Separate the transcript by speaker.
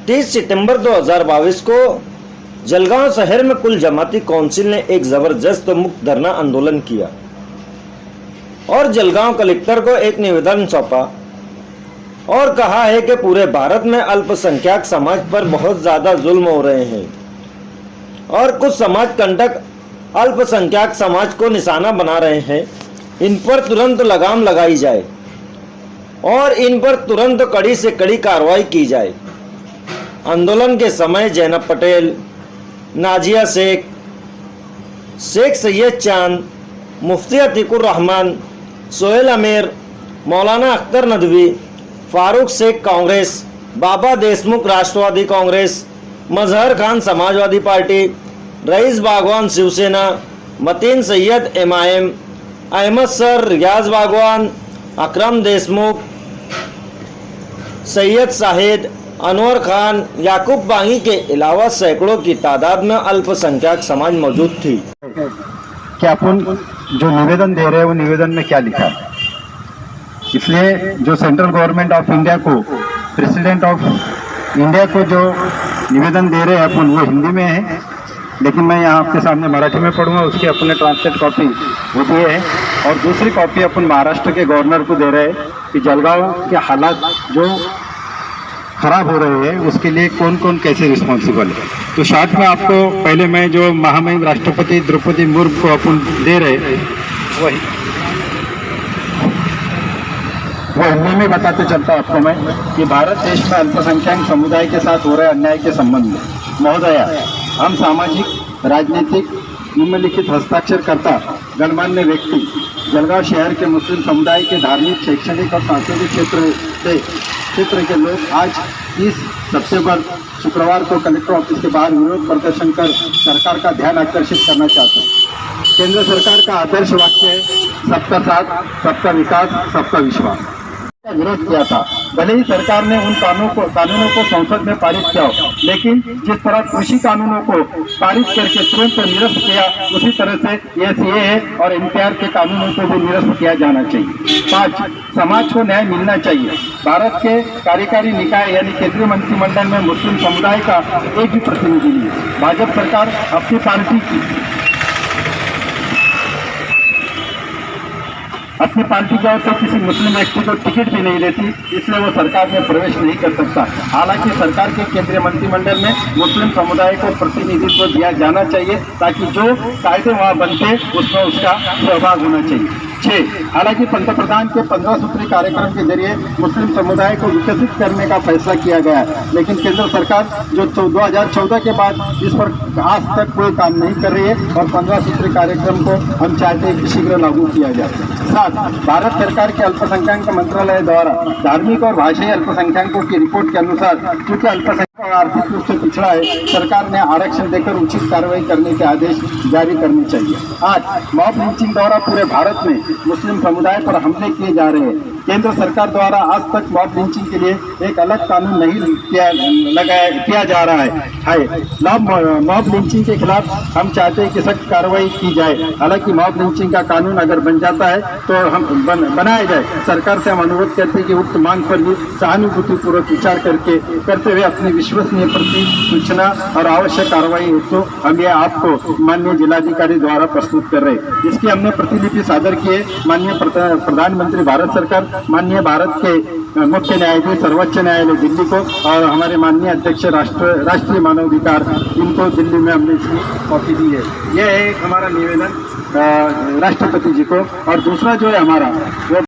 Speaker 1: तीस सितंबर 2022 को जलगांव शहर में कुल जमाती काउंसिल ने एक जबरदस्त मुक्त धरना आंदोलन किया और जलगांव कलेक्टर को एक निवेदन सौंपा और कहा है कि पूरे भारत में अल्पसंख्यक समाज पर बहुत ज्यादा जुल्म हो रहे हैं और कुछ समाज कंटक अल्पसंख्यक समाज को निशाना बना रहे हैं। इन पर तुरंत लगाम लगाई जाए और इन पर तुरंत कड़ी से कड़ी कार्रवाई की जाए। आंदोलन के समय जैनब पटेल, नाजिया शेख, शेख सैयद चांद, मुफ्ती अतीकुर रहमान, सोहेल अमीर, मौलाना अख्तर नदवी, फारूक शेख कांग्रेस, बाबा देशमुख राष्ट्रवादी कांग्रेस, मजहर खान समाजवादी पार्टी, रईस बागवान शिवसेना, मतीन सैयद एमआईएम, अहमद सर रियाज बागवान, अकरम देशमुख, सैयद शाहिद, अनवर खान, याकूब बागी के अलावा सैकड़ों की तादाद में अल्पसंख्यक समाज मौजूद थी।
Speaker 2: कि अपन जो निवेदन दे रहे हैं वो निवेदन में क्या लिखा है, इसलिए जो सेंट्रल गवर्नमेंट ऑफ इंडिया को, प्रेसिडेंट ऑफ इंडिया को जो निवेदन दे रहे हैं अपन वो हिंदी में है, लेकिन मैं यहाँ आपके सामने मराठी में पढ़ूंगा। उसकी अपने ट्रांसलेट कॉपी होती है और दूसरी कॉपी अपन महाराष्ट्र के गवर्नर को दे रहे हैं कि जलगांव के हालात जो खराब हो रहे हैं उसके लिए कौन कौन कैसे रिस्पॉन्सिबल है। तो शॉर्ट में आपको पहले मैं जो महामहिम राष्ट्रपति द्रौपदी मुर्मू को अपन दे रहे वही वो हिंदी में बताते चलता आपको मैं कि भारत देश में अल्पसंख्यक समुदाय के साथ हो रहे अन्याय के संबंध में महोदया, हम सामाजिक, राजनीतिक, निम्नलिखित हस्ताक्षरकर्ता गणमान्य व्यक्ति जलगांव शहर के मुस्लिम समुदाय के धार्मिक, शैक्षणिक और सांस्कृतिक क्षेत्र के लोग आज 30 सितंबर शुक्रवार को कलेक्टर ऑफिस के बाहर विरोध प्रदर्शन कर सरकार का ध्यान आकर्षित करना चाहते हैं। केंद्र सरकार का आदर्श वाक्य है सबका साथ, सबका विकास, सबका विश्वास का विरोध किया था। भले ही सरकार ने उन कानूनों को संसद में पारित किया हो, लेकिन जिस तरह कृषि कानूनों को पारित करके तुरंत निरस्त किया, उसी तरह से सीएए और एनपीआर के कानूनों को भी निरस्त किया जाना चाहिए। 5, समाज को न्याय मिलना चाहिए। भारत के कार्यकारी निकाय यानी केंद्रीय मंत्रिमंडल में मुस्लिम समुदाय का एक भी प्रतिनिधि नहीं है। भाजपा सरकार अपनी पार्टी की ओर से किसी मुस्लिम व्यक्ति को टिकट भी नहीं देती, इसलिए वो सरकार में प्रवेश नहीं कर सकता। हालांकि सरकार के केंद्रीय मंत्रिमंडल में मुस्लिम समुदाय को प्रतिनिधित्व दिया जाना चाहिए ताकि जो कायदे वहाँ बनते उसमें उसका सहभाग होना चाहिए। 6, हालांकि पंतप्रधान के 15 सूत्री कार्यक्रम के जरिए मुस्लिम समुदाय को विकसित करने का फैसला किया गया है, लेकिन केंद्र सरकार जो 2014 के बाद इस पर आज तक कोई काम नहीं कर रही है और 15 सूत्री कार्यक्रम को हम चाहते हैं कि शीघ्र लागू किया जाए। 7, भारत सरकार के अल्पसंख्यक मंत्रालय द्वारा धार्मिक और भाषाई अल्पसंख्यकों की रिपोर्ट के अनुसार क्योंकि अल्पसंख्यक आर्थिक रूप से पिछड़ा है, सरकार ने आरक्षण देकर उचित कार्रवाई करने के आदेश जारी करने चाहिए। 8, मॉब लिंचिंग द्वारा पूरे भारत में मुस्लिम समुदाय पर हमले किए जा रहे हैं। केंद्र सरकार द्वारा आज तक मॉब लिंचिंग के लिए एक अलग कानून नहीं किया जा रहा है। मॉब लिंचिंग के खिलाफ हम चाहते हैं कि सख्त कार्रवाई की जाए। हालांकि मॉब लिंचिंग का कानून अगर बन जाता है तो हम बनाया जाए। सरकार से हम अनुरोध करते हैं कि उक्त मांग पर भी सहानुभूतिपूर्वक विचार करते हुए अपनी विश्वसनीय प्रति सूचना और आवश्यक कार्रवाई हेतु हम ये आपको माननीय जिलाधिकारी द्वारा प्रस्तुत कर रहे हैं। इसकी हमने प्रतिलिपि सादर की है माननीय प्रधानमंत्री भारत सरकार, माननीय भारत के मुख्य न्यायाधीश सर्वोच्च न्यायालय दिल्ली को और हमारे माननीय अध्यक्ष राष्ट्रीय मानवाधिकार, इनको दिल्ली में हमने इसकी कॉपी दी है। यह है हमारा निवेदन राष्ट्रपति जी को। और दूसरा जो है हमारा वो